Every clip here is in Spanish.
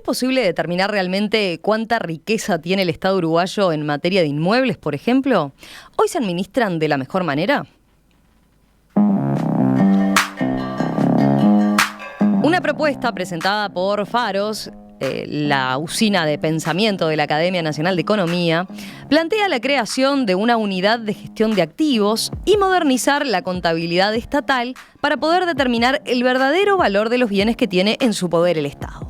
posible determinar realmente cuánta riqueza tiene el Estado uruguayo en materia de inmuebles, por ejemplo? ¿Hoy se administran de la mejor manera? Una propuesta presentada por Faros, la usina de pensamiento de la Academia Nacional de Economía, plantea la creación de una unidad de gestión de activos y modernizar la contabilidad estatal para poder determinar el verdadero valor de los bienes que tiene en su poder el Estado.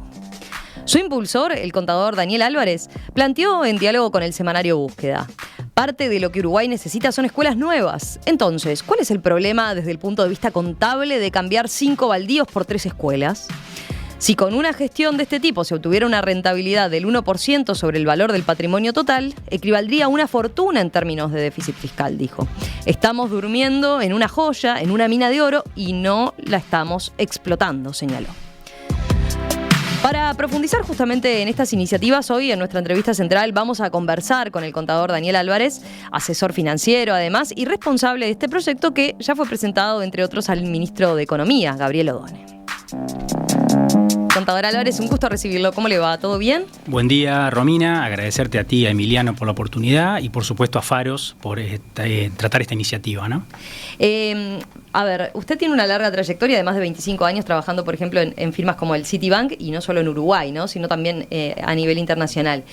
Su impulsor, el contador Daniel Álvarez, planteó en diálogo con el semanario Búsqueda: parte de lo que Uruguay necesita son escuelas nuevas. Entonces, ¿cuál es el problema desde el punto de vista contable de cambiar 5 baldíos por 3 escuelas? Si con una gestión de este tipo se obtuviera una rentabilidad del 1% sobre el valor del patrimonio total, equivaldría a una fortuna en términos de déficit fiscal, dijo. Estamos durmiendo en una joya, en una mina de oro, y no la estamos explotando, señaló. Para profundizar justamente en estas iniciativas, hoy en nuestra entrevista central vamos a conversar con el contador Daniel Álvarez, asesor financiero además y responsable de este proyecto que ya fue presentado, entre otros, al ministro de Economía, Gabriel Odone. Contador Álvarez, un gusto recibirlo. ¿Cómo le va? ¿Todo bien? Buen día, Romina. Agradecerte a ti, a Emiliano, por la oportunidad y, por supuesto, a Faros por tratar esta iniciativa, ¿no? A ver, usted tiene una larga trayectoria de más de 25 años trabajando, por ejemplo, en firmas como el Citibank, y no solo en Uruguay, ¿no?, sino también a nivel internacional.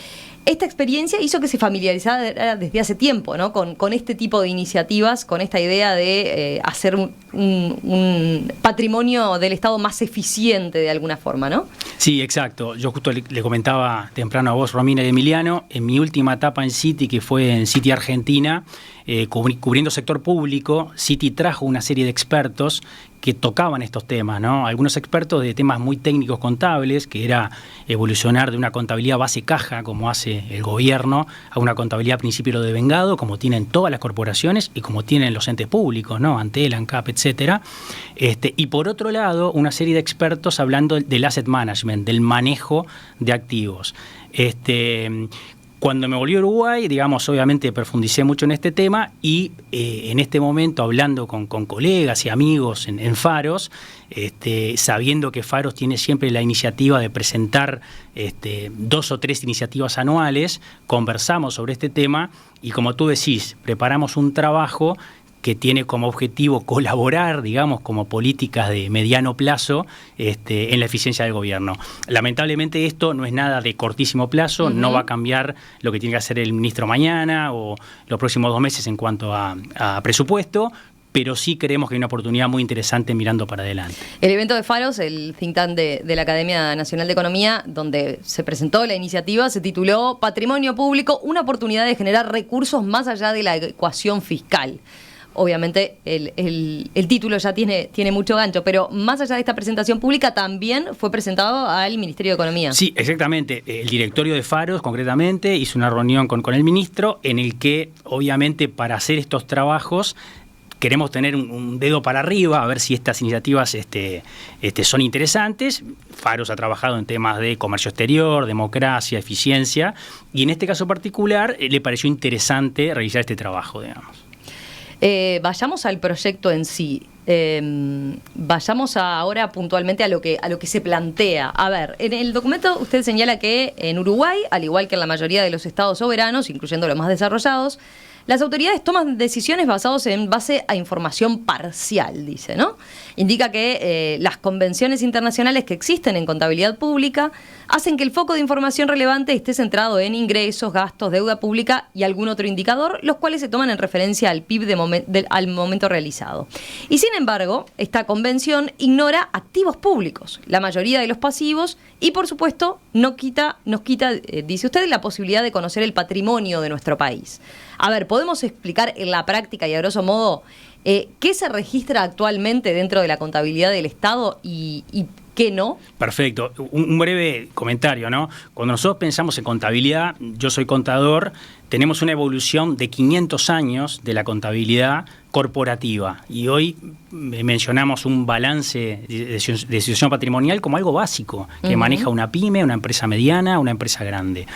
Esta experiencia hizo que se familiarizara desde hace tiempo, ¿no?, con este tipo de iniciativas, con esta idea de hacer un patrimonio del Estado más eficiente de alguna forma, ¿no? Sí, exacto. Yo justo le comentaba temprano a vos, Romina y Emiliano, en mi última etapa en Citi, que fue en Citi Argentina, cubriendo sector público, Citi trajo una serie de expertos que tocaban estos temas, ¿no? Algunos expertos de temas muy técnicos contables, que era evolucionar de una contabilidad base caja, como hace el gobierno, a una contabilidad principio de vengado, como tienen todas las corporaciones y como tienen los entes públicos, ¿no?, Antel, ANCAP, etcétera. Y por otro lado, una serie de expertos hablando del asset management, del manejo de activos. Cuando me volví a Uruguay, digamos, obviamente profundicé mucho en este tema y en este momento, hablando con colegas y amigos en Faros, sabiendo que Faros tiene siempre la iniciativa de presentar 2 o 3 iniciativas anuales, conversamos sobre este tema y, como tú decís, preparamos un trabajo que tiene como objetivo colaborar, digamos, como políticas de mediano plazo en la eficiencia del gobierno. Lamentablemente esto no es nada de cortísimo plazo, no va a cambiar lo que tiene que hacer el ministro mañana o los próximos 2 meses en cuanto a presupuesto, pero sí creemos que hay una oportunidad muy interesante mirando para adelante. El evento de Faros, el think tank de la Academia Nacional de Economía, donde se presentó la iniciativa, se tituló Patrimonio Público, una oportunidad de generar recursos más allá de la ecuación fiscal. Obviamente el título ya tiene mucho gancho, pero más allá de esta presentación pública también fue presentado al Ministerio de Economía. Sí, exactamente. El directorio de Faros, concretamente, hizo una reunión con el ministro en el que, obviamente, para hacer estos trabajos queremos tener un dedo para arriba, a ver si estas iniciativas son interesantes. Faros ha trabajado en temas de comercio exterior, democracia, eficiencia, y en este caso particular le pareció interesante realizar este trabajo, digamos. Vayamos al proyecto en sí. Vayamos ahora puntualmente a lo que se plantea. A ver, en el documento usted señala que en Uruguay, al igual que en la mayoría de los estados soberanos, incluyendo los más desarrollados, las autoridades toman decisiones basadas en base a información parcial, dice, ¿no? Indica que las convenciones internacionales que existen en contabilidad pública hacen que el foco de información relevante esté centrado en ingresos, gastos, deuda pública y algún otro indicador, los cuales se toman en referencia al PIB al momento realizado. Y sin embargo, esta convención ignora activos públicos, la mayoría de los pasivos, y por supuesto nos quita, dice usted, la posibilidad de conocer el patrimonio de nuestro país. A ver, ¿podemos explicar en la práctica y a grosso modo qué se registra actualmente dentro de la contabilidad del Estado y qué no? Perfecto. Un breve comentario, ¿no? Cuando nosotros pensamos en contabilidad, yo soy contador, tenemos una evolución de 500 años de la contabilidad corporativa y hoy mencionamos un balance de situación patrimonial como algo básico que maneja una pyme, una empresa mediana, una empresa grande.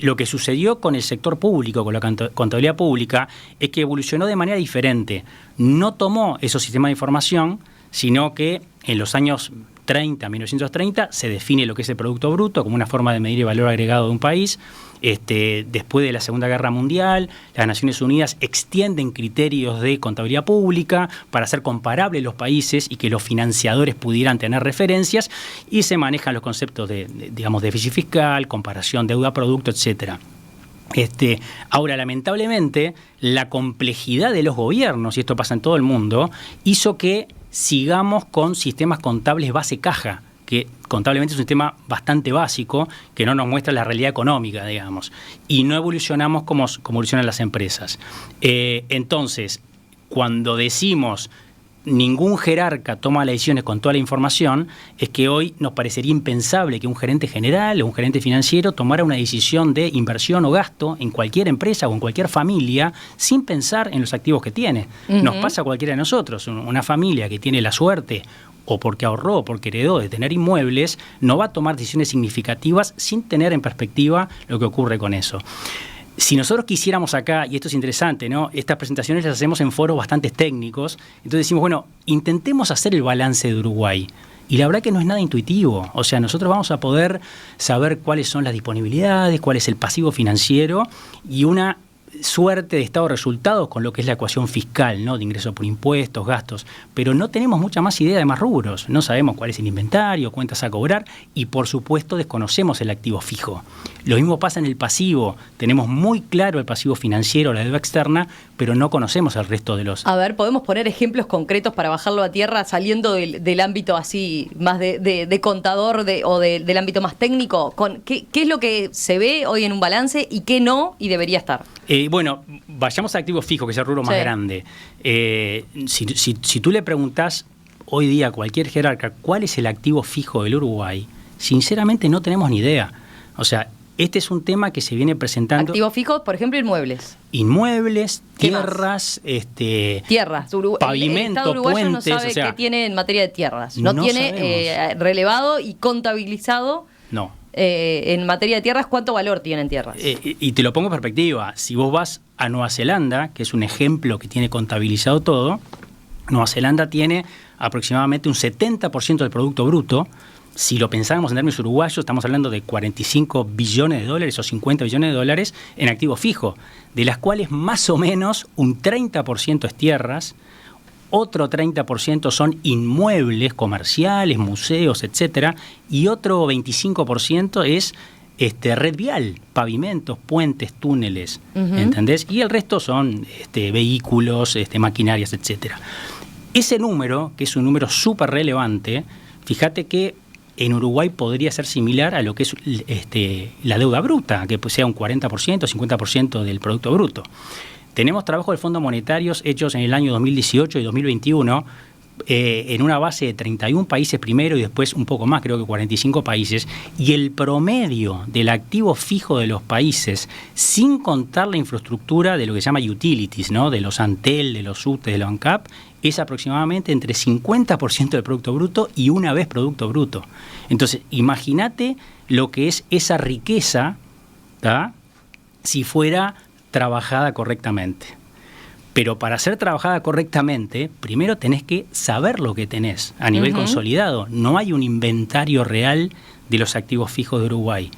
Lo que sucedió con el sector público, con la contabilidad pública, es que evolucionó de manera diferente. No tomó esos sistemas de información, sino que en los años 1930, se define lo que es el Producto Bruto como una forma de medir el valor agregado de un país. Después de la Segunda Guerra Mundial, las Naciones Unidas extienden criterios de contabilidad pública para hacer comparables los países y que los financiadores pudieran tener referencias, y se manejan los conceptos de déficit fiscal, comparación deuda-producto, etcétera. Ahora, lamentablemente, la complejidad de los gobiernos, y esto pasa en todo el mundo, hizo que sigamos con sistemas contables base-caja, que contablemente es un sistema bastante básico, que no nos muestra la realidad económica, digamos, y no evolucionamos como evolucionan las empresas. Entonces, cuando decimos ningún jerarca toma las decisiones con toda la información, es que hoy nos parecería impensable que un gerente general o un gerente financiero tomara una decisión de inversión o gasto en cualquier empresa o en cualquier familia sin pensar en los activos que tiene. Nos pasa a cualquiera de nosotros. Una familia que tiene la suerte, o porque ahorró o porque heredó, de tener inmuebles, no va a tomar decisiones significativas sin tener en perspectiva lo que ocurre con eso. Si nosotros quisiéramos acá, y esto es interesante, ¿no? Estas presentaciones las hacemos en foros bastante técnicos, entonces decimos, bueno, intentemos hacer el balance de Uruguay. Y la verdad que no es nada intuitivo. O sea, nosotros vamos a poder saber cuáles son las disponibilidades, cuál es el pasivo financiero y una suerte de estado de resultados con lo que es la ecuación fiscal, ¿no? De ingresos por impuestos, gastos, pero no tenemos mucha más idea de más rubros. No sabemos cuál es el inventario, cuentas a cobrar y, por supuesto, desconocemos el activo fijo. Lo mismo pasa en el pasivo. Tenemos muy claro el pasivo financiero, la deuda externa, pero no conocemos el resto de los... A ver, ¿podemos poner ejemplos concretos para bajarlo a tierra saliendo del ámbito así más de contador o del ámbito más técnico? ¿Qué es lo que se ve hoy en un balance y qué no y debería estar? Bueno, vayamos al activo fijo, que es el rubro más grande. Si tú le preguntás hoy día a cualquier jerarca cuál es el activo fijo del Uruguay, sinceramente no tenemos ni idea. O sea, este es un tema que se viene presentando. Activos fijos, por ejemplo, inmuebles. Inmuebles, tierras, tierras. Pavimento, puentes. No sabe, o sea, qué tiene en materia de tierras. No tiene relevado y contabilizado. No. En materia de tierras, ¿cuánto valor tienen tierras? Y te lo pongo en perspectiva. Si vos vas a Nueva Zelanda, que es un ejemplo que tiene contabilizado todo, Nueva Zelanda tiene aproximadamente un 70% del Producto Bruto. Si lo pensáramos en términos uruguayos, estamos hablando de 45 billones de dólares o 50 billones de dólares en activo fijo, de las cuales más o menos un 30% es tierras, otro 30% son inmuebles comerciales, museos, etcétera, y otro 25% es red vial, pavimentos, puentes, túneles, ¿entendés? Y el resto son vehículos, maquinarias, etcétera. Ese número, que es un número súper relevante, fíjate que en Uruguay podría ser similar a lo que es la deuda bruta, que sea un 40%, 50% del Producto Bruto. Tenemos trabajos de fondos monetarios hechos en el año 2018 y 2021 en una base de 31 países primero y después un poco más, creo que 45 países, y el promedio del activo fijo de los países, sin contar la infraestructura de lo que se llama utilities, ¿no? De los Antel, de los UTE, de la ANCAP, es aproximadamente entre 50% del Producto Bruto y una vez Producto Bruto. Entonces, imagínate lo que es esa riqueza, ¿tá? Si fuera trabajada correctamente. Pero para ser trabajada correctamente, primero tenés que saber lo que tenés a nivel consolidado. No hay un inventario real de los activos fijos de Uruguay.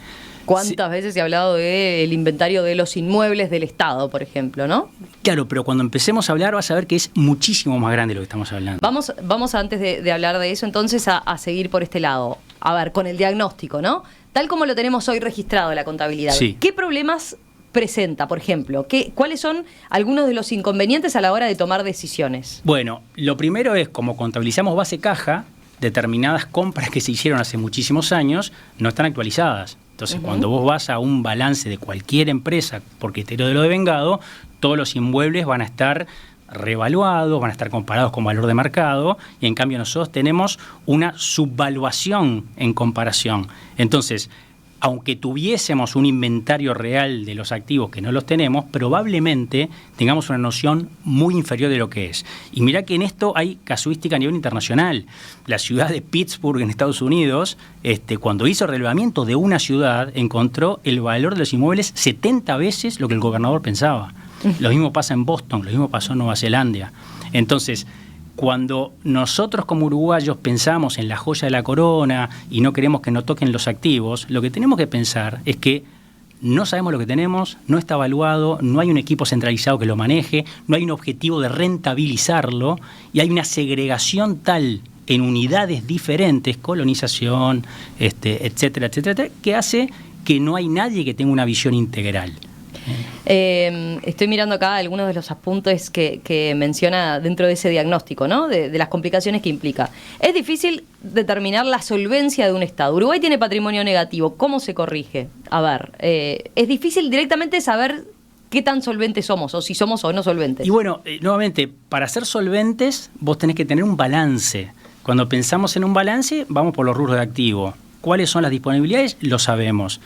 ¿Cuántas veces se ha hablado del inventario de los inmuebles del Estado, por ejemplo, no? Claro, pero cuando empecemos a hablar vas a ver que es muchísimo más grande lo que estamos hablando. Vamos antes de hablar de eso, entonces, a seguir por este lado. A ver, con el diagnóstico, ¿no? Tal como lo tenemos hoy registrado en la contabilidad. Sí. ¿Qué problemas presenta, por ejemplo? ¿Cuáles son algunos de los inconvenientes a la hora de tomar decisiones? Bueno, lo primero es, como contabilizamos base caja, determinadas compras que se hicieron hace muchísimos años no están actualizadas. Entonces, cuando vos vas a un balance de cualquier empresa por criterio de lo devengado, todos los inmuebles van a estar revaluados, van a estar comparados con valor de mercado, y en cambio nosotros tenemos una subvaluación en comparación. Entonces, aunque tuviésemos un inventario real de los activos, que no los tenemos, probablemente tengamos una noción muy inferior de lo que es. Y mirá que en esto hay casuística a nivel internacional. La ciudad de Pittsburgh, en Estados Unidos, cuando hizo relevamiento de una ciudad, encontró el valor de los inmuebles 70 veces lo que el gobernador pensaba. Lo mismo pasa en Boston, lo mismo pasó en Nueva Zelanda. Entonces, Cuando nosotros como uruguayos pensamos en la joya de la corona y no queremos que nos toquen los activos, lo que tenemos que pensar es que no sabemos lo que tenemos, no está evaluado, no hay un equipo centralizado que lo maneje, no hay un objetivo de rentabilizarlo y hay una segregación tal en unidades diferentes, colonización, etcétera, etcétera, que hace que no hay nadie que tenga una visión integral. Estoy mirando acá algunos de los apuntes que menciona dentro de ese diagnóstico, ¿no? De las complicaciones que implica. Es difícil determinar la solvencia de un Estado. Uruguay tiene patrimonio negativo. ¿Cómo se corrige? A ver, es difícil directamente saber qué tan solventes somos, o si somos o no solventes. Y bueno, nuevamente, para ser solventes vos tenés que tener un balance. Cuando pensamos en un balance, vamos por los rubros de activo. ¿Cuáles son las disponibilidades? Lo sabemos.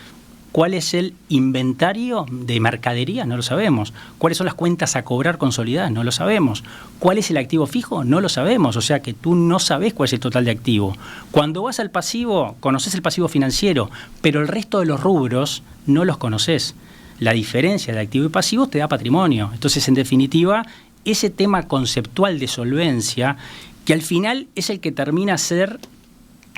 ¿Cuál es el inventario de mercadería? No lo sabemos. ¿Cuáles son las cuentas a cobrar consolidadas? No lo sabemos. ¿Cuál es el activo fijo? No lo sabemos. O sea que tú no sabes cuál es el total de activo. Cuando vas al pasivo, conoces el pasivo financiero, pero el resto de los rubros no los conoces. La diferencia de activo y pasivo te da patrimonio. Entonces, en definitiva, ese tema conceptual de solvencia, que al final es el que termina a ser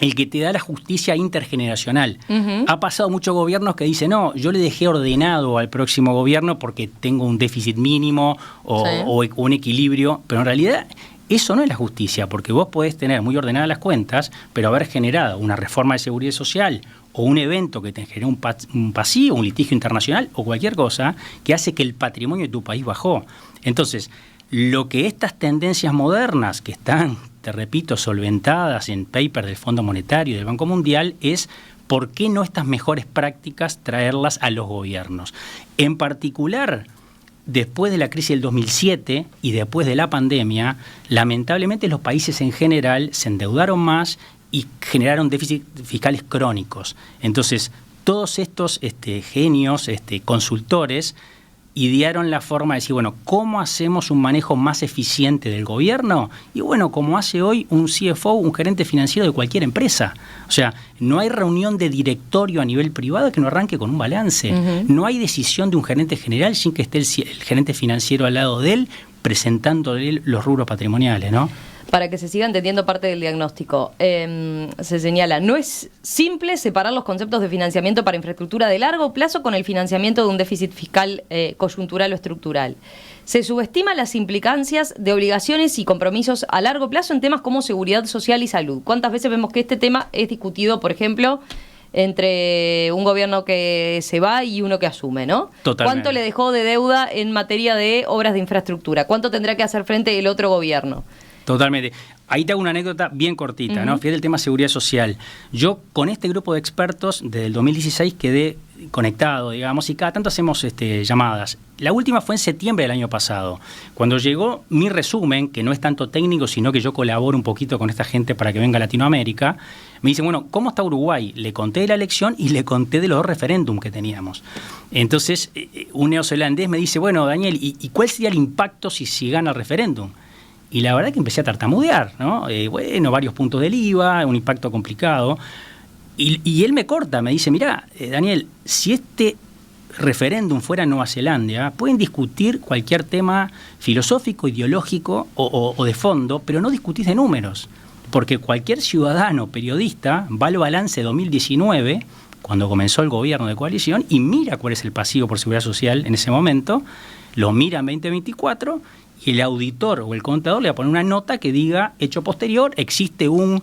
el que te da la justicia intergeneracional. Uh-huh. Ha pasado muchos gobiernos que dicen, no, yo le dejé ordenado al próximo gobierno porque tengo un déficit mínimo o un equilibrio, pero en realidad eso no es la justicia, porque vos podés tener muy ordenadas las cuentas, pero haber generado una reforma de seguridad social o un evento que te genere un pasivo, un litigio internacional o cualquier cosa que hace que el patrimonio de tu país bajó. Entonces, lo que estas tendencias modernas que están, te repito, solventadas en paper del Fondo Monetario y del Banco Mundial es por qué no estas mejores prácticas traerlas a los gobiernos. En particular, después de la crisis del 2007 y después de la pandemia, lamentablemente los países en general se endeudaron más y generaron déficits fiscales crónicos. Entonces, todos estos genios, consultores, idearon la forma de decir, bueno, ¿cómo hacemos un manejo más eficiente del gobierno? Y bueno, como hace hoy un CFO, un gerente financiero de cualquier empresa. O sea, no hay reunión de directorio a nivel privado que no arranque con un balance. Uh-huh. No hay decisión de un gerente general sin que esté el gerente financiero al lado de él presentándole los rubros patrimoniales, ¿no? Para que se siga entendiendo parte del diagnóstico, se señala, no es simple separar los conceptos de financiamiento para infraestructura de largo plazo con el financiamiento de un déficit fiscal coyuntural o estructural. Se subestiman las implicancias de obligaciones y compromisos a largo plazo en temas como seguridad social y salud. ¿Cuántas veces vemos que este tema es discutido, por ejemplo, entre un gobierno que se va y uno que asume, ¿no? Totalmente. ¿Cuánto le dejó de deuda en materia de obras de infraestructura? ¿Cuánto tendrá que hacer frente el otro gobierno? Totalmente. Ahí te hago una anécdota bien cortita, ¿no? Fíjate el tema seguridad social. Yo con este grupo de expertos desde el 2016 quedé conectado, digamos, y cada tanto hacemos llamadas. La última fue en septiembre del año pasado, cuando llegó mi resumen, que no es tanto técnico, sino que yo colaboro un poquito con esta gente para que venga a Latinoamérica. Me dicen, bueno, ¿cómo está Uruguay? Le conté de la elección y le conté de los dos referéndums que teníamos. Entonces, un neozelandés me dice, bueno, Daniel, ¿y cuál sería el impacto si gana el referéndum? Y la verdad que empecé a tartamudear, ¿no? Varios puntos del IVA, un impacto complicado. Y él me corta, me dice, mirá, Daniel, si este referéndum fuera en Nueva Zelanda, pueden discutir cualquier tema filosófico, ideológico o de fondo, pero no discutís de números. Porque cualquier ciudadano periodista va al balance 2019, cuando comenzó el gobierno de coalición, y mira cuál es el pasivo por seguridad social en ese momento, lo mira en 2024, y el auditor o el contador le va a poner una nota que diga, hecho posterior, existe una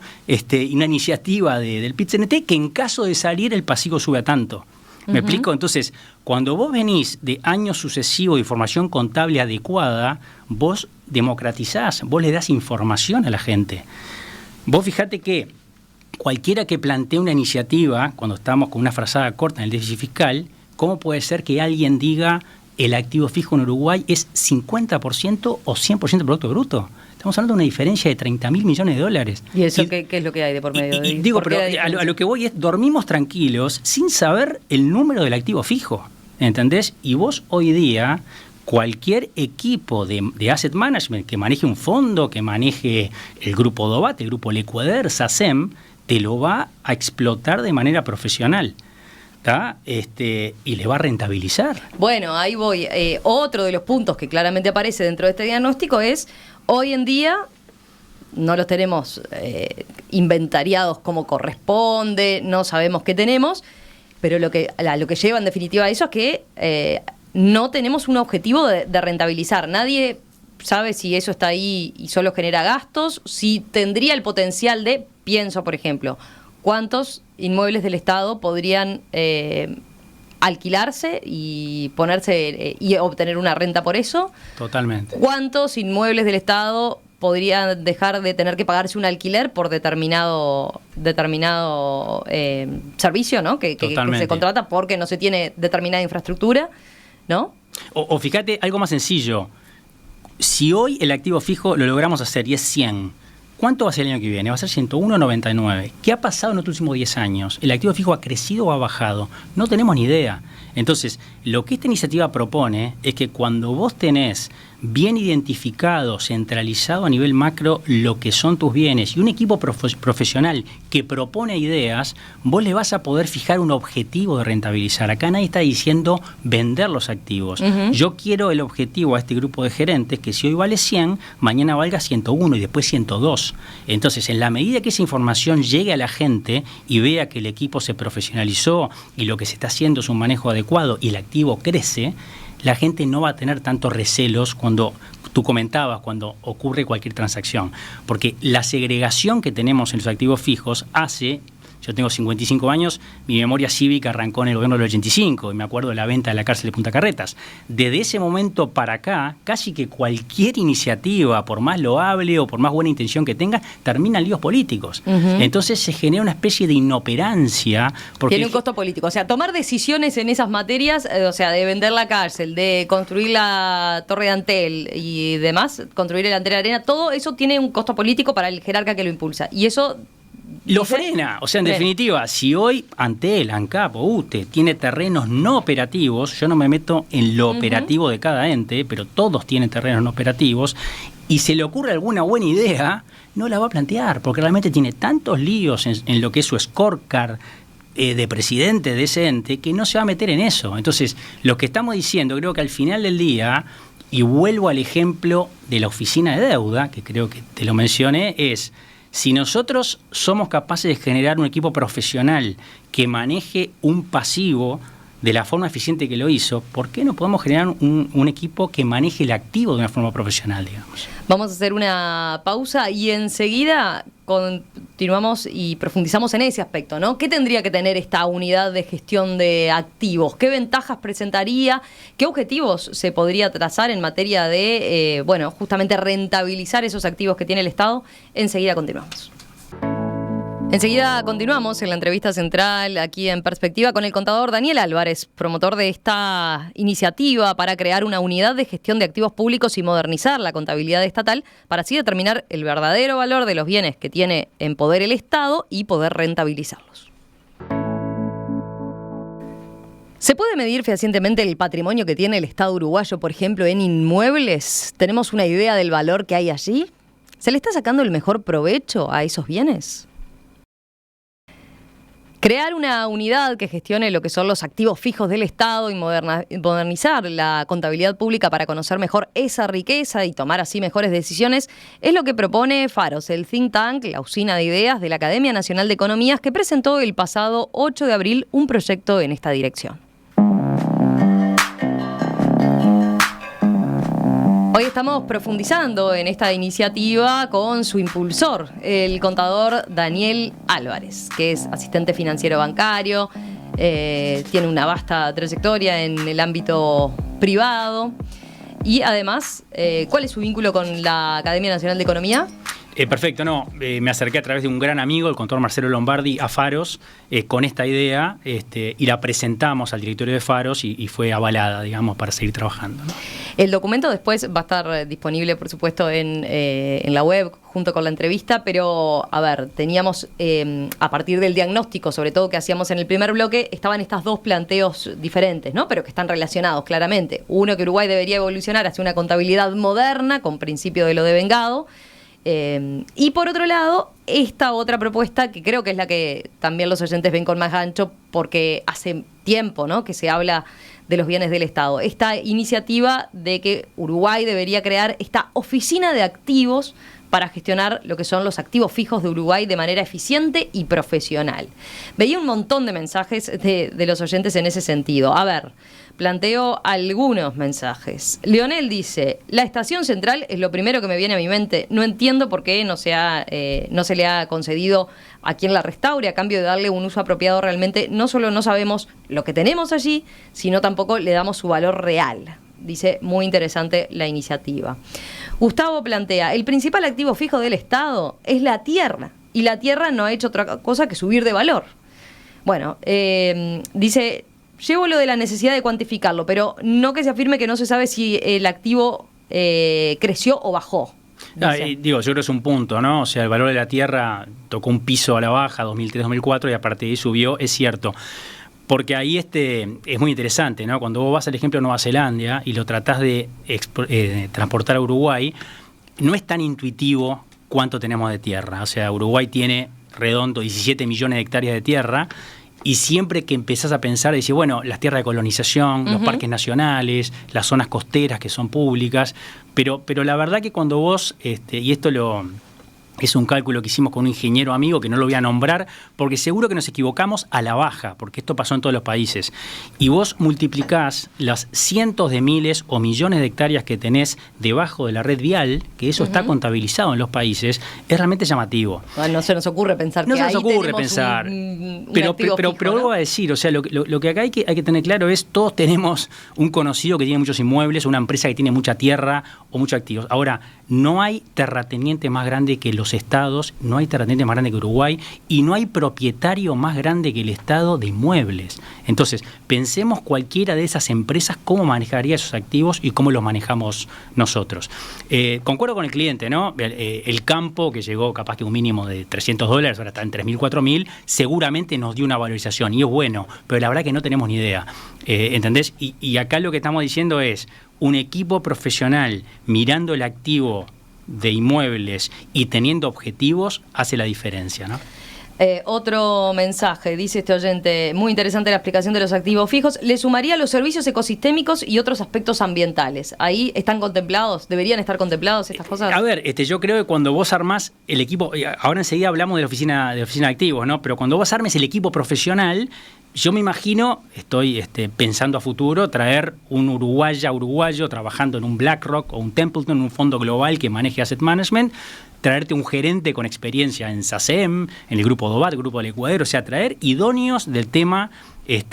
iniciativa del PIT-CNT que en caso de salir el pasivo sube a tanto. ¿Me explico? Entonces, cuando vos venís de años sucesivos de información contable adecuada, vos democratizás, vos le das información a la gente. Vos fijate que cualquiera que plantee una iniciativa, cuando estamos con una frazada corta en el déficit fiscal, ¿cómo puede ser que alguien diga el activo fijo en Uruguay es 50% o 100% del Producto Bruto? Estamos hablando de una diferencia de 30.000 millones de dólares. ¿Y eso qué es lo que hay de por medio? Digo, pero a lo que voy es, dormimos tranquilos sin saber el número del activo fijo, ¿entendés? Y vos hoy día, cualquier equipo de asset management que maneje un fondo, que maneje el grupo DOBAT, el grupo Lecuader, SACEM, te lo va a explotar de manera profesional. Y le va a rentabilizar. Bueno, ahí voy. Otro de los puntos que claramente aparece dentro de este diagnóstico es, hoy en día no los tenemos inventariados como corresponde, no sabemos qué tenemos, pero lo que lleva en definitiva a eso es que no tenemos un objetivo de rentabilizar. Nadie sabe si eso está ahí y solo genera gastos, si tendría el potencial de, pienso por ejemplo, cuántos inmuebles del Estado podrían alquilarse y ponerse y obtener una renta por eso. Totalmente. ¿Cuántos inmuebles del Estado podrían dejar de tener que pagarse un alquiler por determinado servicio, ¿no? que se contrata porque no se tiene determinada infraestructura, ¿no? O fíjate, algo más sencillo. Si hoy el activo fijo lo logramos hacer y es 100, ¿cuánto va a ser el año que viene? Va a ser 101 o 99. ¿Qué ha pasado en los últimos 10 años? ¿El activo fijo ha crecido o ha bajado? No tenemos ni idea. Entonces, lo que esta iniciativa propone es que cuando vos tenés bien identificado, centralizado a nivel macro lo que son tus bienes y un equipo profesional que propone ideas, vos le vas a poder fijar un objetivo de rentabilizar. Acá nadie está diciendo vender los activos. Yo quiero el objetivo a este grupo de gerentes que si hoy vale 100, mañana valga 101 y después 102. Entonces, en la medida que esa información llegue a la gente y vea que el equipo se profesionalizó y lo que se está haciendo es un manejo adecuado y el activo crece, la gente no va a tener tantos recelos cuando tú comentabas, cuando ocurre cualquier transacción. Porque la segregación que tenemos en los activos fijos hace... Yo tengo 55 años, mi memoria cívica arrancó en el gobierno del 85 y me acuerdo de la venta de la cárcel de Punta Carretas. Desde ese momento para acá, casi que cualquier iniciativa, por más loable o por más buena intención que tenga, termina en líos políticos. Entonces se genera una especie de inoperancia. Porque tiene un costo político. O sea, tomar decisiones en esas materias, o sea, de vender la cárcel, de construir la torre de Antel y demás, construir el Antel Arena, todo eso tiene un costo político para el jerarca que lo impulsa. Y eso... lo frena. O sea, en definitiva, si hoy Antel, ANCAP o UTE tiene terrenos no operativos, yo no me meto en lo operativo de cada ente, pero todos tienen terrenos no operativos, y se le ocurre alguna buena idea, no la va a plantear, porque realmente tiene tantos líos en lo que es su scorecard de presidente de ese ente, que no se va a meter en eso. Entonces, lo que estamos diciendo, creo que al final del día, y vuelvo al ejemplo de la oficina de deuda, que creo que te lo mencioné, es... si nosotros somos capaces de generar un equipo profesional que maneje un pasivo de la forma eficiente que lo hizo, ¿por qué no podemos generar un equipo que maneje el activo de una forma profesional, digamos? Vamos a hacer una pausa y enseguida continuamos y profundizamos en ese aspecto, ¿no? ¿Qué tendría que tener esta unidad de gestión de activos? ¿Qué ventajas presentaría? ¿Qué objetivos se podría trazar en materia de, justamente rentabilizar esos activos que tiene el Estado? Enseguida continuamos. Enseguida continuamos en la entrevista central aquí en Perspectiva con el contador Daniel Álvarez, promotor de esta iniciativa para crear una unidad de gestión de activos públicos y modernizar la contabilidad estatal para así determinar el verdadero valor de los bienes que tiene en poder el Estado y poder rentabilizarlos. ¿Se puede medir fehacientemente el patrimonio que tiene el Estado uruguayo, por ejemplo, en inmuebles? ¿Tenemos una idea del valor que hay allí? ¿Se le está sacando el mejor provecho a esos bienes? Crear una unidad que gestione lo que son los activos fijos del Estado y modernizar la contabilidad pública para conocer mejor esa riqueza y tomar así mejores decisiones es lo que propone Faros, el think tank, la usina de ideas de la Academia Nacional de Economías, que presentó el pasado 8 de abril un proyecto en esta dirección. Hoy estamos profundizando en esta iniciativa con su impulsor, el contador Daniel Álvarez, que es asistente financiero bancario, tiene una vasta trayectoria en el ámbito privado y además, ¿cuál es su vínculo con la Academia Nacional de Economía? Perfecto, me acerqué a través de un gran amigo, el contador Marcelo Lombardi, a Faros con esta idea y la presentamos al directorio de Faros y fue avalada, digamos, para seguir trabajando, ¿no? El documento después va a estar disponible, por supuesto, en la web junto con la entrevista, pero, a ver, teníamos, a partir del diagnóstico, sobre todo que hacíamos en el primer bloque, estaban estos dos planteos diferentes, ¿no? Pero que están relacionados claramente. Uno, que Uruguay debería evolucionar hacia una contabilidad moderna, con principio de lo devengado. Y por otro lado, esta otra propuesta, que creo que es la que también los oyentes ven con más gancho, porque hace tiempo, ¿no?, que se habla de los bienes del Estado. Esta iniciativa de que Uruguay debería crear esta oficina de activos para gestionar lo que son los activos fijos de Uruguay de manera eficiente y profesional. Veía un montón de mensajes de los oyentes en ese sentido. A ver, planteo algunos mensajes. Leonel dice: la estación central es lo primero que me viene a mi mente. No entiendo por qué no se le ha concedido a quien la restaure a cambio de darle un uso apropiado realmente. No solo no sabemos lo que tenemos allí, sino tampoco le damos su valor real. Dice, muy interesante la iniciativa. Gustavo plantea: el principal activo fijo del Estado es la tierra, y la tierra no ha hecho otra cosa que subir de valor. Bueno, dice: llevo lo de la necesidad de cuantificarlo, pero no que se afirme que no se sabe si el activo creció o bajó. Yo creo que es un punto, ¿no? O sea, el valor de la tierra tocó un piso a la baja, 2003-2004, y a partir de ahí subió, es cierto. Porque ahí es muy interesante, ¿no? Cuando vos vas al ejemplo de Nueva Zelanda y lo tratás de transportar a Uruguay, no es tan intuitivo cuánto tenemos de tierra. O sea, Uruguay tiene redondo 17 millones de hectáreas de tierra, y siempre que empezás a pensar, decís, bueno, las tierras de colonización, los parques nacionales, las zonas costeras que son públicas, pero la verdad que cuando vos, y esto es un cálculo que hicimos con un ingeniero amigo que no lo voy a nombrar porque seguro que nos equivocamos a la baja, porque esto pasó en todos los países. Y vos multiplicás las cientos de miles o millones de hectáreas que tenés debajo de la red vial, que eso está contabilizado en los países, es realmente llamativo. No se nos ocurre pensar que ahí tenemos un pero fijo, vuelvo a decir, o sea, lo que acá hay que tener claro es, todos tenemos un conocido que tiene muchos inmuebles, una empresa que tiene mucha tierra o muchos activos. Ahora, no hay terrateniente más grande que los estados, no hay terrateniente más grande que Uruguay, y no hay propietario más grande que el Estado de inmuebles. Entonces, pensemos cualquiera de esas empresas cómo manejaría esos activos y cómo los manejamos nosotros. Concuerdo con el cliente, ¿no? El campo, que llegó capaz que un mínimo de $300, ahora está en 3.000, 4.000, seguramente nos dio una valorización, y es bueno, pero la verdad que no tenemos ni idea. ¿Entendés? Y acá lo que estamos diciendo es, un equipo profesional mirando el activo de inmuebles y teniendo objetivos hace la diferencia, ¿no? Otro mensaje, dice este oyente: muy interesante la explicación de los activos fijos. Le sumaría los servicios ecosistémicos y otros aspectos ambientales. ¿Ahí están contemplados? ¿Deberían estar contemplados estas cosas? A ver, yo creo que cuando vos armás el equipo, ahora enseguida hablamos de la oficina de activos, ¿no? Pero cuando vos armes el equipo profesional, yo me imagino, estoy pensando a futuro, traer un uruguayo trabajando en un BlackRock o un Templeton, un fondo global que maneje asset management, traerte un gerente con experiencia en SACEM, en el grupo DOBAT, el grupo del Ecuador, o sea, traer idóneos del tema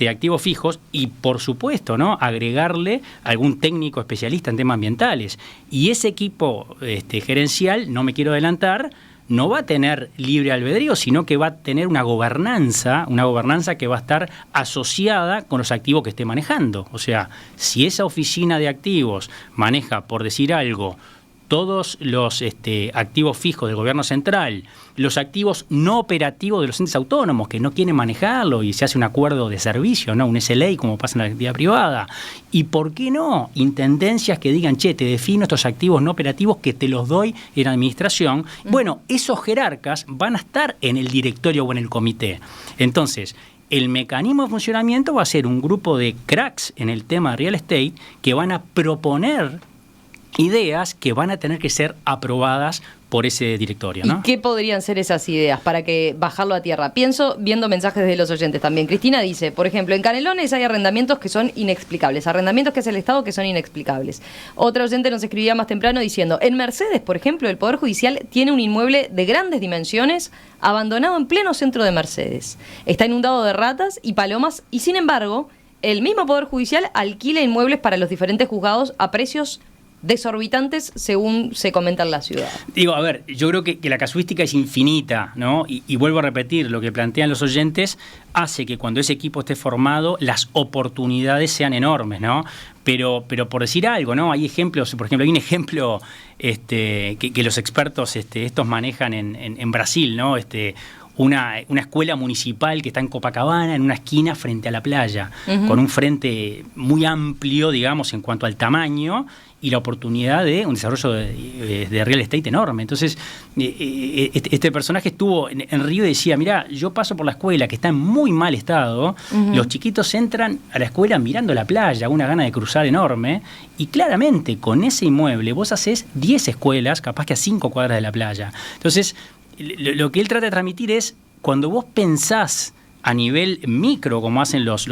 activos fijos y, por supuesto, ¿no?, agregarle algún técnico especialista en temas ambientales. Y ese equipo gerencial, no me quiero adelantar, no va a tener libre albedrío, sino que va a tener una gobernanza que va a estar asociada con los activos que esté manejando. O sea, si esa oficina de activos maneja, por decir algo, todos los activos fijos del gobierno central, los activos no operativos de los entes autónomos que no quieren manejarlo y se hace un acuerdo de servicio, ¿no?, un SLA como pasa en la actividad privada, y por qué no, intendencias que digan, che, te defino estos activos no operativos que te los doy en administración. Bueno, esos jerarcas van a estar en el directorio o en el comité. Entonces, el mecanismo de funcionamiento va a ser un grupo de cracks en el tema de real estate que van a proponer ideas que van a tener que ser aprobadas por ese directorio, ¿no? ¿Y qué podrían ser esas ideas para que bajarlo a tierra? Pienso viendo mensajes de los oyentes también. Cristina dice, por ejemplo, en Canelones hay arrendamientos que son inexplicables, arrendamientos que hace el Estado que son inexplicables. Otra oyente nos escribía más temprano diciendo, en Mercedes, por ejemplo, el Poder Judicial tiene un inmueble de grandes dimensiones abandonado en pleno centro de Mercedes. Está inundado de ratas y palomas y, sin embargo, el mismo Poder Judicial alquila inmuebles para los diferentes juzgados a precios desorbitantes, según se comenta en la ciudad. A ver, yo creo que la casuística es infinita, ¿no? Y vuelvo a repetir, lo que plantean los oyentes hace que cuando ese equipo esté formado, las oportunidades sean enormes, ¿no? Pero por decir algo, ¿no? Hay ejemplos, por ejemplo, hay un ejemplo que los expertos estos manejan en Brasil, ¿no? una escuela municipal que está en Copacabana, en una esquina frente a la playa, con un frente muy amplio, digamos, en cuanto al tamaño y la oportunidad de un desarrollo de real estate enorme. Entonces, este personaje estuvo en Río y decía, mirá, yo paso por la escuela que está en muy mal estado, los chiquitos entran a la escuela mirando la playa, una gana de cruzar enorme, y claramente con ese inmueble vos hacés 10 escuelas, capaz que a 5 cuadras de la playa. Entonces, lo que él trata de transmitir es, cuando vos pensás a nivel micro, como hacen los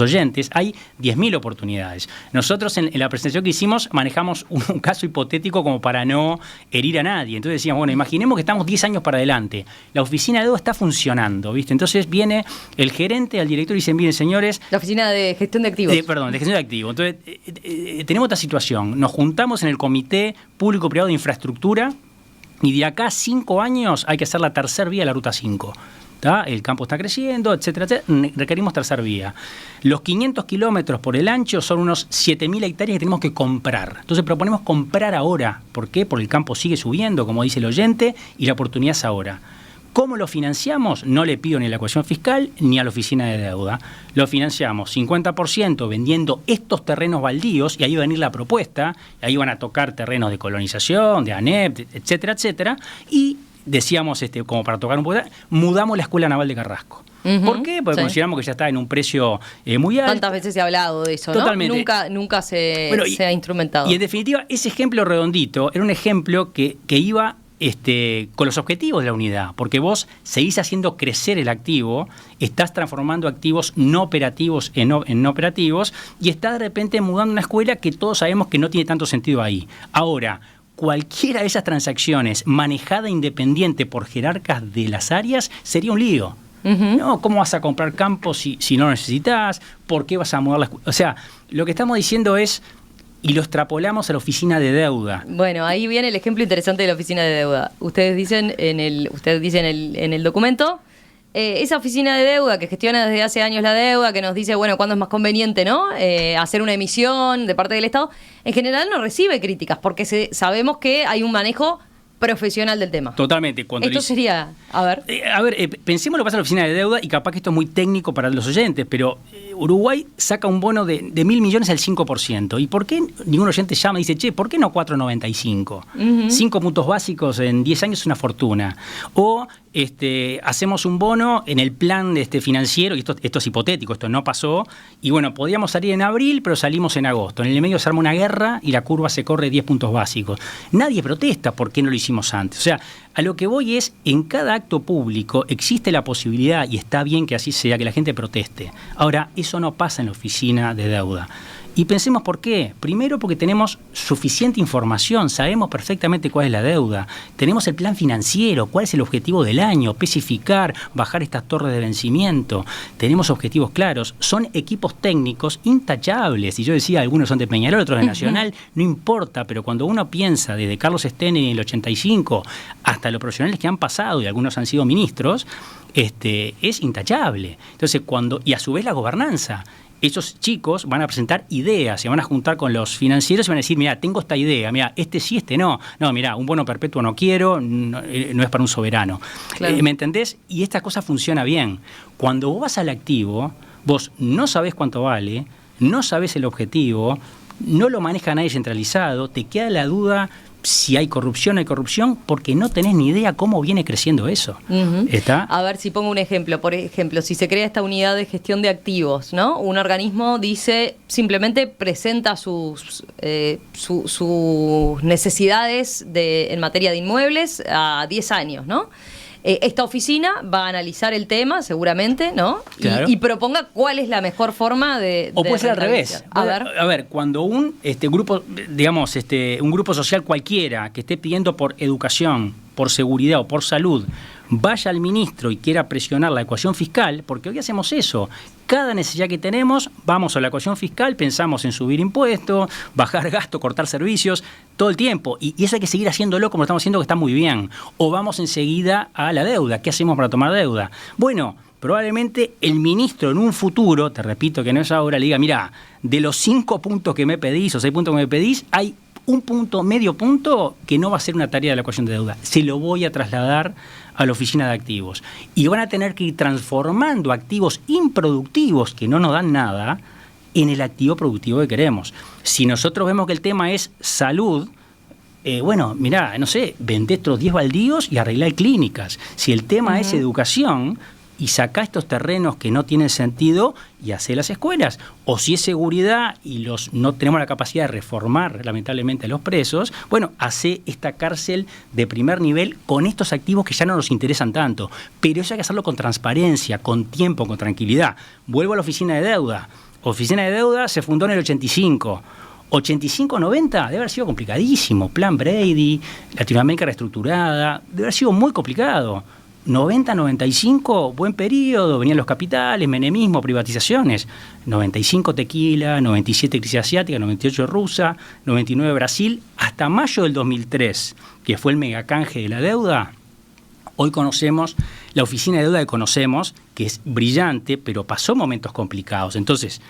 oyentes, hay 10.000 oportunidades. Nosotros en la presentación que hicimos manejamos un caso hipotético como para no herir a nadie. Entonces decíamos, bueno, imaginemos que estamos 10 años para adelante. La oficina de deuda está funcionando, ¿viste? Entonces viene el gerente al director y dicen, miren, señores... La oficina de gestión de activos. De gestión de activos. Entonces, tenemos esta situación. Nos juntamos en el Comité Público-Privado de Infraestructura y de acá a 5 años hay que hacer la tercera vía de la Ruta 5. El campo está creciendo, etcétera, etcétera. Requerimos tercera vía. Los 500 kilómetros por el ancho son unos 7.000 hectáreas que tenemos que comprar. Entonces proponemos comprar ahora. ¿Por qué? Porque el campo sigue subiendo, como dice el oyente, y la oportunidad es ahora. ¿Cómo lo financiamos? No le pido ni a la ecuación fiscal ni a la oficina de deuda. Lo financiamos 50% vendiendo estos terrenos baldíos, y ahí va a venir la propuesta, y ahí van a tocar terrenos de colonización, de ANEP, etcétera, etcétera, y decíamos, como para tocar un poco, mudamos la Escuela Naval de Carrasco. ¿Por qué? Porque consideramos que ya está en un precio muy alto. Tantas veces se ha hablado de eso, totalmente. ¿no? Nunca se ha instrumentado. Y en definitiva, ese ejemplo redondito era un ejemplo que iba con los objetivos de la unidad, porque vos seguís haciendo crecer el activo, estás transformando activos no operativos en no operativos, y estás de repente mudando una escuela que todos sabemos que no tiene tanto sentido ahí. Ahora, cualquiera de esas transacciones manejada independiente por jerarcas de las áreas sería un lío. ¿No? ¿Cómo vas a comprar campo si no lo necesitas? ¿Por qué vas a mudar la escuela? O sea, lo que estamos diciendo es, y lo extrapolamos a la oficina de deuda. Bueno, ahí viene el ejemplo interesante de la oficina de deuda. Ustedes dicen en el documento, esa oficina de deuda que gestiona desde hace años la deuda, que nos dice, bueno, cuándo es más conveniente, ¿no? Hacer una emisión de parte del Estado, en general no recibe críticas, porque sabemos que hay un manejo profesional del tema. Totalmente. Esto sería, pensemos lo que pasa en la oficina de deuda, y capaz que esto es muy técnico para los oyentes, pero Uruguay saca un bono de 1.000 millones al 5%. ¿Y por qué ningún oyente llama y dice, che, ¿por qué no 4,95? 5 puntos básicos en 10 años es una fortuna. O hacemos un bono en el plan financiero, y esto es hipotético, esto no pasó, y bueno, podíamos salir en abril, pero salimos en agosto. En el medio se arma una guerra y la curva se corre 10 puntos básicos. Nadie protesta por qué no lo hicimos antes. O sea, a lo que voy es, en cada acto público existe la posibilidad, y está bien que así sea, que la gente proteste. Ahora, eso no pasa en la oficina de deuda. Y pensemos por qué. Primero, porque tenemos suficiente información, sabemos perfectamente cuál es la deuda, tenemos el plan financiero, cuál es el objetivo del año, especificar, bajar estas torres de vencimiento, tenemos objetivos claros, son equipos técnicos intachables. Y yo decía, algunos son de Peñarol, otros de Nacional, no importa, pero cuando uno piensa desde Carlos Stenning en el 85 hasta los profesionales que han pasado, y algunos han sido ministros, es intachable. Entonces, y a su vez la gobernanza. Esos chicos van a presentar ideas, se van a juntar con los financieros y van a decir, mira, tengo esta idea, mira, sí, no. No, mira, un bono perpetuo no quiero, no es para un soberano. Claro. ¿Me entendés? Y esta cosa funciona bien. Cuando vos vas al activo, vos no sabés cuánto vale, no sabés el objetivo, no lo maneja nadie centralizado, te queda la duda si hay corrupción, porque no tenés ni idea cómo viene creciendo eso. ¿Está? A ver, si pongo un ejemplo. Por ejemplo, si se crea esta unidad de gestión de activos, ¿no? Un organismo simplemente presenta sus necesidades en materia de inmuebles a 10 años, ¿no? Esta oficina va a analizar el tema, seguramente, ¿no? Claro. Y proponga cuál es la mejor forma de... O puede ser al revés. A ver, cuando un grupo, digamos, un grupo social cualquiera que esté pidiendo por educación, por seguridad o por salud, vaya al ministro y quiera presionar la ecuación fiscal, porque hoy hacemos eso. Cada necesidad que tenemos, vamos a la ecuación fiscal, pensamos en subir impuestos, bajar gasto, cortar servicios, todo el tiempo. Y eso hay que seguir haciéndolo como lo estamos haciendo, que está muy bien. O vamos enseguida a la deuda. ¿Qué hacemos para tomar deuda? Bueno, probablemente el ministro en un futuro, te repito que no es ahora, le diga, mira, de los 5 puntos que me pedís o 6 puntos que me pedís, hay un punto, medio punto, que no va a ser una tarea de la ecuación de deuda. Se lo voy a trasladar a la oficina de activos. Y van a tener que ir transformando activos improductivos que no nos dan nada en el activo productivo que queremos. Si nosotros vemos que el tema es salud, bueno, mirá, no sé, vendé estos 10 baldíos y arreglá clínicas. Si el tema es educación, y sacá estos terrenos que no tienen sentido y hacé las escuelas. O si es seguridad y no tenemos la capacidad de reformar, lamentablemente, a los presos, bueno, hacé esta cárcel de primer nivel con estos activos que ya no nos interesan tanto. Pero eso hay que hacerlo con transparencia, con tiempo, con tranquilidad. Vuelvo a la oficina de deuda. Oficina de deuda se fundó en el 85. 85-90 debe haber sido complicadísimo. Plan Brady, Latinoamérica reestructurada, debe haber sido muy complicado. 90-95, buen periodo, venían los capitales, menemismo, privatizaciones. 95 tequila, 97 crisis asiática, 98 rusa, 99 Brasil, hasta mayo del 2003, que fue el megacanje de la deuda. Hoy conocemos la oficina de deuda que conocemos, que es brillante, pero pasó momentos complicados. Entonces,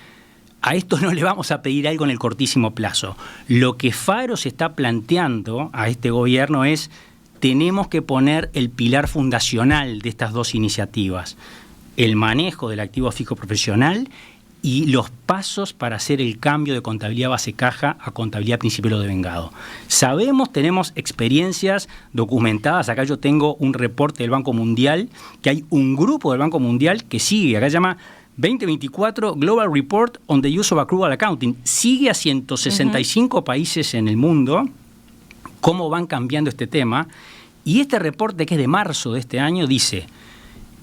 a esto no le vamos a pedir algo en el cortísimo plazo. Lo que Faro se está planteando a este gobierno es: tenemos que poner el pilar fundacional de estas dos iniciativas, el manejo del activo fijo profesional y los pasos para hacer el cambio de contabilidad base caja a contabilidad principio de vengado. Sabemos, tenemos experiencias documentadas. Acá yo tengo un reporte del Banco Mundial, que hay un grupo del Banco Mundial que sigue, acá se llama 2024 Global Report on the Use of Accrual Accounting. Sigue a 165 países en el mundo cómo van cambiando este tema. Y este reporte, que es de marzo de este año, dice: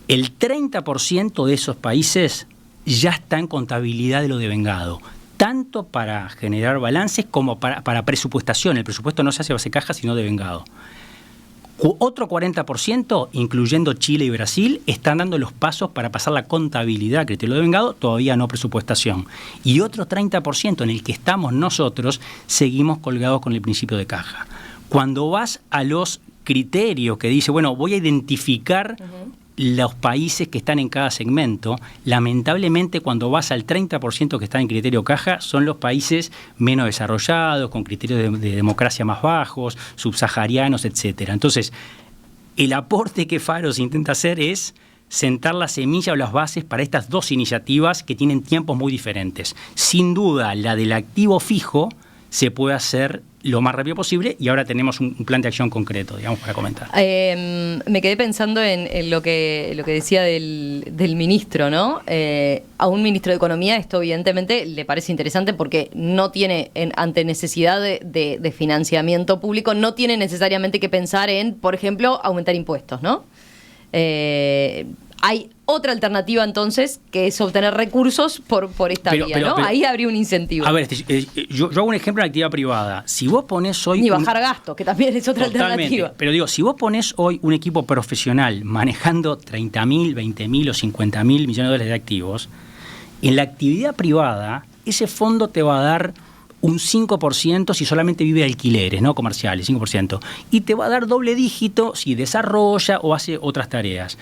el 30% de esos países ya está en contabilidad de lo devengado, tanto para generar balances como para presupuestación. El presupuesto no se hace base caja, sino devengado. Otro 40%, incluyendo Chile y Brasil, están dando los pasos para pasar la contabilidad, criterio de devengado, todavía no presupuestación. Y otro 30%, en el que estamos nosotros, seguimos colgados con el principio de caja. Cuando vas a los criterios que dice, bueno, voy a identificar los países que están en cada segmento, lamentablemente cuando vas al 30% que están en criterio caja, son los países menos desarrollados, con criterios de democracia más bajos, subsaharianos, etcétera. Entonces, el aporte que Faro se intenta hacer es sentar la semilla o las bases para estas dos iniciativas que tienen tiempos muy diferentes. Sin duda, la del activo fijo se puede hacer lo más rápido posible, y ahora tenemos un plan de acción concreto, digamos, para comentar. Me quedé pensando en lo que decía del ministro, ¿no? A un ministro de Economía esto evidentemente le parece interesante porque no tiene, ante necesidad de financiamiento público, no tiene necesariamente que pensar en, por ejemplo, aumentar impuestos, ¿no? Hay otra alternativa entonces, que es obtener recursos por esta vía, ¿no? Ahí habría un incentivo. A ver, yo hago un ejemplo de actividad privada. Si vos ponés hoy... Ni bajar gastos, que también es otra alternativa. Pero digo, si vos ponés hoy un equipo profesional manejando 30.000, 20.000 o 50.000 millones de dólares de activos, en la actividad privada, ese fondo te va a dar un 5% si solamente vive de alquileres, no comerciales, 5%. Y te va a dar doble dígito si desarrolla o hace otras tareas.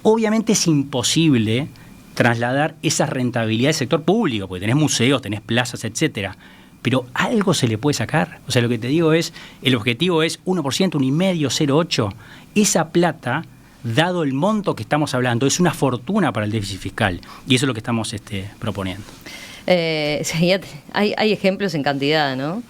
Obviamente es imposible trasladar esa rentabilidad del sector público, porque tenés museos, tenés plazas, etcétera. Pero algo se le puede sacar. O sea, lo que te digo es, el objetivo es 1%, 1,5%, 0,8%. Esa plata, dado el monto que estamos hablando, es una fortuna para el déficit fiscal. Y eso es lo que estamos proponiendo. Sí, hay ejemplos en cantidad, ¿no?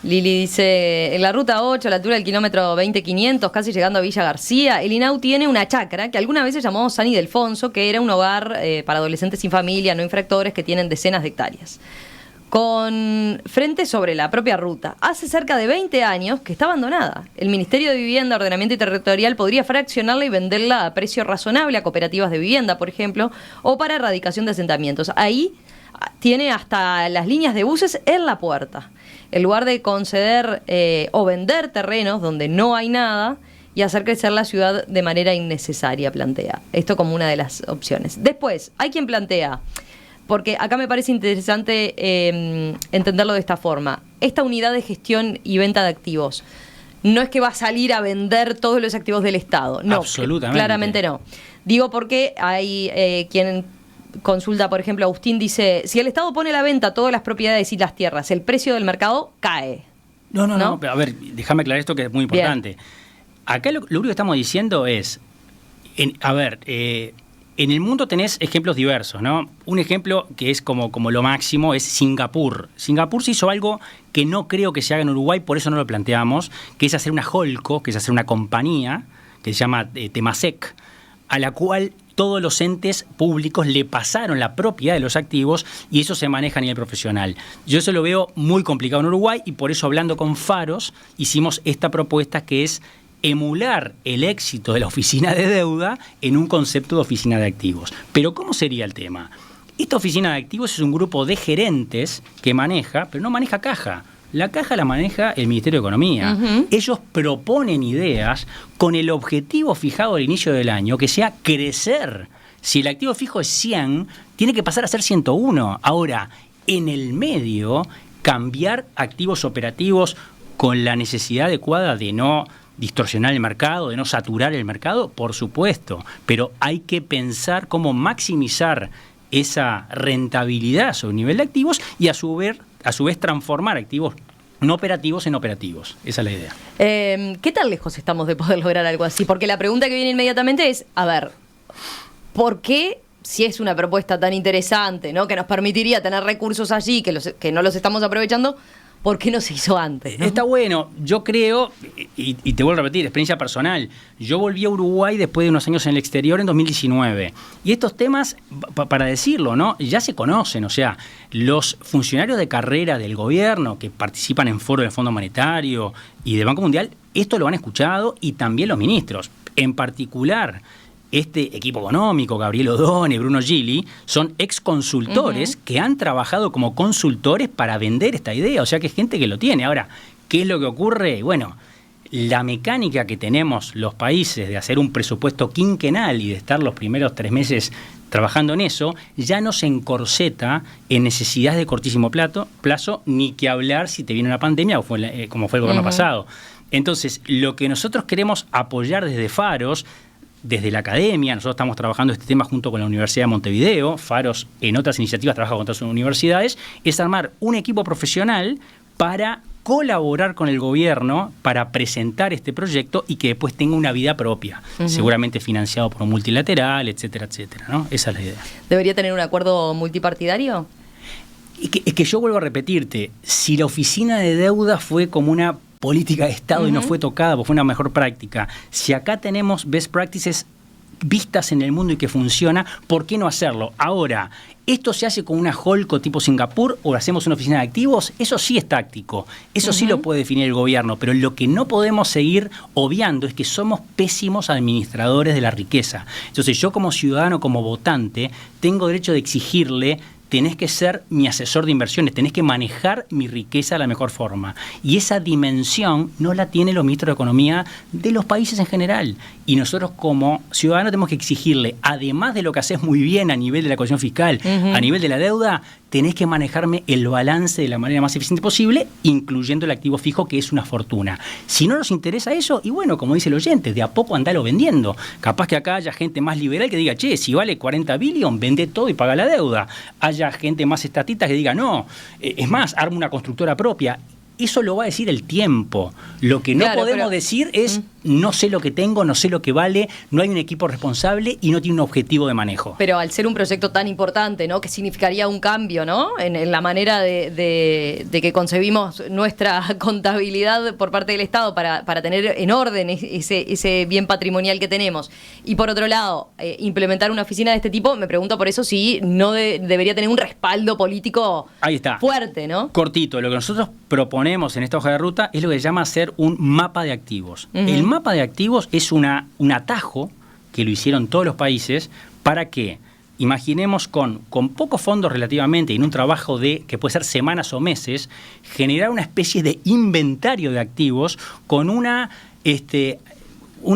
Lili dice, en la ruta 8, a la altura del kilómetro 20.500, casi llegando a Villa García, el INAU tiene una chacra que alguna vez se llamó San Ildefonso, que era un hogar para adolescentes sin familia, no infractores, que tienen decenas de hectáreas. Con frente sobre la propia ruta. Hace cerca de 20 años que está abandonada. El Ministerio de Vivienda, Ordenamiento y Territorial podría fraccionarla y venderla a precio razonable a cooperativas de vivienda, por ejemplo, o para erradicación de asentamientos. Ahí tiene hasta las líneas de buses en la puerta. En lugar de conceder o vender terrenos donde no hay nada y hacer crecer la ciudad de manera innecesaria, plantea. Esto como una de las opciones. Después, hay quien plantea, porque acá me parece interesante entenderlo de esta forma, esta unidad de gestión y venta de activos no es que va a salir a vender todos los activos del Estado. No, absolutamente. Claramente no. Digo porque hay quien consulta, por ejemplo, Agustín dice, si el Estado pone a la venta todas las propiedades y las tierras, el precio del mercado cae. No, pero a ver, déjame aclarar esto que es muy importante. Bien. Acá lo único que estamos diciendo es, en el mundo tenés ejemplos diversos, ¿no? Un ejemplo que es como lo máximo es Singapur. Singapur se hizo algo que no creo que se haga en Uruguay, por eso no lo planteamos, que es hacer una holdco, que es hacer una compañía, que se llama Temasek, a la cual todos los entes públicos le pasaron la propiedad de los activos y eso se maneja a nivel profesional. Yo eso lo veo muy complicado en Uruguay y por eso, hablando con Faros, hicimos esta propuesta que es emular el éxito de la oficina de deuda en un concepto de oficina de activos. Pero ¿cómo sería el tema? Esta oficina de activos es un grupo de gerentes que maneja, pero no maneja caja. La caja la maneja el Ministerio de Economía. Uh-huh. Ellos proponen ideas con el objetivo fijado al inicio del año, que sea crecer. Si el activo fijo es 100, tiene que pasar a ser 101. Ahora, en el medio, cambiar activos operativos con la necesidad adecuada de no distorsionar el mercado, de no saturar el mercado, por supuesto. Pero hay que pensar cómo maximizar esa rentabilidad sobre el nivel de activos y a su vez transformar activos no operativos en operativos. Esa es la idea. ¿Qué tan lejos estamos de poder lograr algo así? Porque la pregunta que viene inmediatamente es, a ver, ¿por qué, si es una propuesta tan interesante, ¿no?, que nos permitiría tener recursos allí, que no los estamos aprovechando, ¿por qué no se hizo antes, ¿no? Está bueno. Yo creo, y te vuelvo a repetir, experiencia personal, yo volví a Uruguay después de unos años en el exterior en 2019. Y estos temas, para decirlo, ¿no?, ya se conocen. O sea, los funcionarios de carrera del gobierno que participan en foros del Fondo Monetario y del Banco Mundial, esto lo han escuchado, y también los ministros. En particular, este equipo económico, Gabriel Odone, Bruno Gili, son ex consultores que han trabajado como consultores para vender esta idea. O sea, que es gente que lo tiene. Ahora, ¿qué es lo que ocurre? Bueno, la mecánica que tenemos los países de hacer un presupuesto quinquenal y de estar los primeros 3 meses trabajando en eso, ya no se encorseta en necesidades de cortísimo plazo, ni que hablar si te viene una pandemia como fue el gobierno pasado. Entonces, lo que nosotros queremos apoyar desde Faros, desde la academia, nosotros estamos trabajando este tema junto con la Universidad de Montevideo, Faros en otras iniciativas trabaja con otras universidades, es armar un equipo profesional para colaborar con el gobierno para presentar este proyecto y que después tenga una vida propia, seguramente financiado por un multilateral, etcétera, etcétera, ¿no? Esa es la idea. ¿Debería tener un acuerdo multipartidario? Es que yo vuelvo a repetirte, si la oficina de deuda fue como una política de Estado y no fue tocada, porque fue una mejor práctica. Si acá tenemos best practices vistas en el mundo y que funciona, ¿por qué no hacerlo? Ahora, ¿esto se hace con una holdco tipo Singapur o hacemos una oficina de activos? Eso sí es táctico, eso sí lo puede definir el gobierno, pero lo que no podemos seguir obviando es que somos pésimos administradores de la riqueza. Entonces yo como ciudadano, como votante, tengo derecho de exigirle: tenés que ser mi asesor de inversiones, tenés que manejar mi riqueza de la mejor forma. Y esa dimensión no la tienen los ministros de Economía de los países en general. Y nosotros como ciudadanos tenemos que exigirle, además de lo que haces muy bien a nivel de la cuestión fiscal, a nivel de la deuda, tenés que manejarme el balance de la manera más eficiente posible, incluyendo el activo fijo, que es una fortuna. Si no nos interesa eso, y bueno, como dice el oyente, de a poco andalo vendiendo. Capaz que acá haya gente más liberal que diga: che, si vale 40 billones, vende todo y paga la deuda. Haya gente más estatista que diga: no, es más, arma una constructora propia. Eso lo va a decir el tiempo. Lo que no podemos decir es: no sé lo que tengo, no sé lo que vale, no hay un equipo responsable y no tiene un objetivo de manejo. Pero al ser un proyecto tan importante, ¿no?, que significaría un cambio, ¿no?, en la manera de que concebimos nuestra contabilidad por parte del Estado para tener en orden ese bien patrimonial que tenemos. Y por otro lado, implementar una oficina de este tipo, me pregunto por eso si no debería tener un respaldo político fuerte, ¿no? Cortito, lo que nosotros proponemos en esta hoja de ruta es lo que se llama hacer un mapa de activos. El mapa de activos es un atajo que lo hicieron todos los países para que, imaginemos con pocos fondos relativamente y en un trabajo que puede ser semanas o meses, generar una especie de inventario de activos con un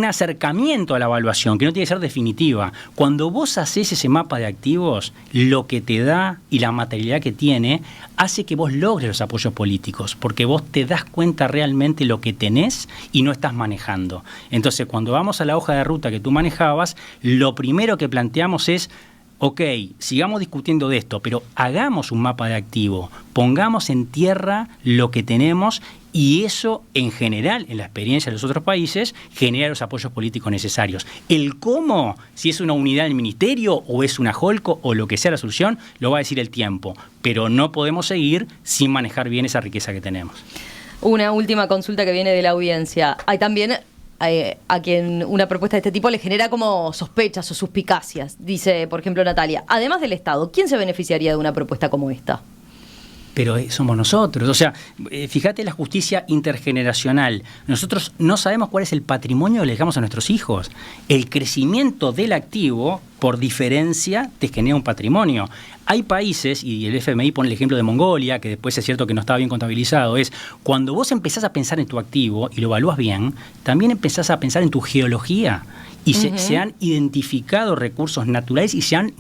acercamiento a la evaluación, que no tiene que ser definitiva. Cuando vos haces ese mapa de activos, lo que te da y la materialidad que tiene hace que vos logres los apoyos políticos, porque vos te das cuenta realmente lo que tenés y no estás manejando. Entonces, cuando vamos a la hoja de ruta que tú manejabas, lo primero que planteamos es: ok, sigamos discutiendo de esto, pero hagamos un mapa de activo, pongamos en tierra lo que tenemos Y eso, en general, en la experiencia de los otros países, genera los apoyos políticos necesarios. El cómo, si es una unidad del ministerio o es una holco o lo que sea la solución, lo va a decir el tiempo. Pero no podemos seguir sin manejar bien esa riqueza que tenemos. Una última consulta que viene de la audiencia. Hay también a quien una propuesta de este tipo le genera como sospechas o suspicacias. Dice, por ejemplo, Natalia, además del Estado, ¿quién se beneficiaría de una propuesta como esta? Pero somos nosotros. O sea, fíjate la justicia intergeneracional. Nosotros no sabemos cuál es el patrimonio que le dejamos a nuestros hijos. El crecimiento del activo, por diferencia, te genera un patrimonio. Hay países, y el FMI pone el ejemplo de Mongolia, que después es cierto que no estaba bien contabilizado, es cuando vos empezás a pensar en tu activo y lo evalúas bien, también empezás a pensar en tu geología. Y se han identificado recursos naturales y se han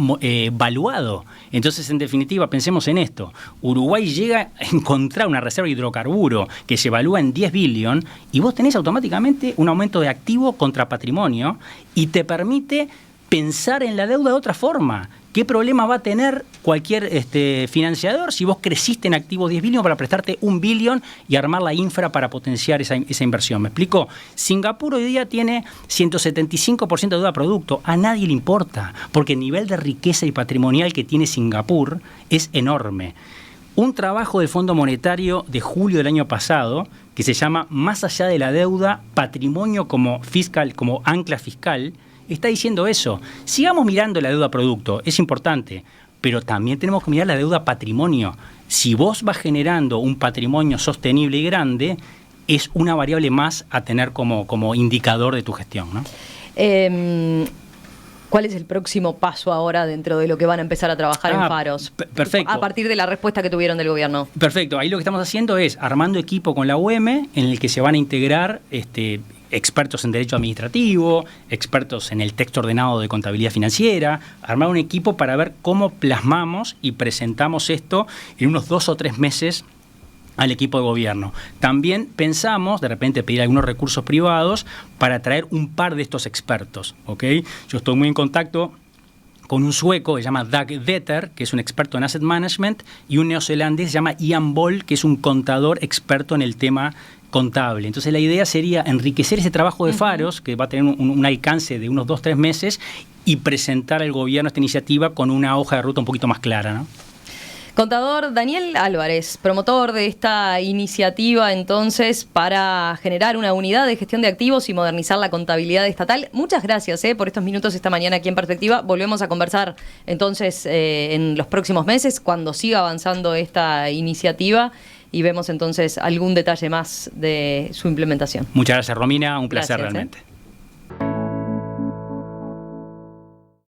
valuado. Entonces, en definitiva, pensemos en esto. Uruguay llega a encontrar una reserva de hidrocarburo que se evalúa en 10 billones y vos tenés automáticamente un aumento de activo contra patrimonio y te permite pensar en la deuda de otra forma. ¿Qué problema va a tener cualquier financiador si vos creciste en activos 10 billones para prestarte 1 billón y armar la infra para potenciar esa inversión? ¿Me explico? Singapur hoy día tiene 175% de deuda producto. A nadie le importa, porque el nivel de riqueza y patrimonial que tiene Singapur es enorme. Un trabajo del Fondo Monetario de julio del año pasado, que se llama Más allá de la deuda, patrimonio como ancla fiscal, está diciendo eso. Sigamos mirando la deuda producto, es importante, pero también tenemos que mirar la deuda patrimonio. Si vos vas generando un patrimonio sostenible y grande, es una variable más a tener como indicador de tu gestión, ¿no? ¿Cuál es el próximo paso ahora dentro de lo que van a empezar a trabajar en Faros? Perfecto. A partir de la respuesta que tuvieron del gobierno. Perfecto. Ahí lo que estamos haciendo es armando equipo con la UEM, en el que se van a integrar expertos en derecho administrativo, expertos en el texto ordenado de contabilidad financiera, armar un equipo para ver cómo plasmamos y presentamos esto en unos 2 o 3 meses al equipo de gobierno. También pensamos, de repente, pedir algunos recursos privados para traer un par de estos expertos, ¿ok? Yo estoy muy en contacto con un sueco que se llama Dag Vetter, que es un experto en asset management, y un neozelandés que se llama Ian Ball, que es un contador experto en el tema contable. Entonces la idea sería enriquecer ese trabajo de Faros, que va a tener un alcance de unos 2-3 meses, y presentar al gobierno esta iniciativa con una hoja de ruta un poquito más clara, ¿no? Contador Daniel Álvarez, promotor de esta iniciativa entonces para generar una unidad de gestión de activos y modernizar la contabilidad estatal. Muchas gracias por estos minutos esta mañana aquí en Perspectiva. Volvemos a conversar entonces en los próximos meses cuando siga avanzando esta iniciativa y vemos entonces algún detalle más de su implementación. Muchas gracias, Romina. Un placer realmente.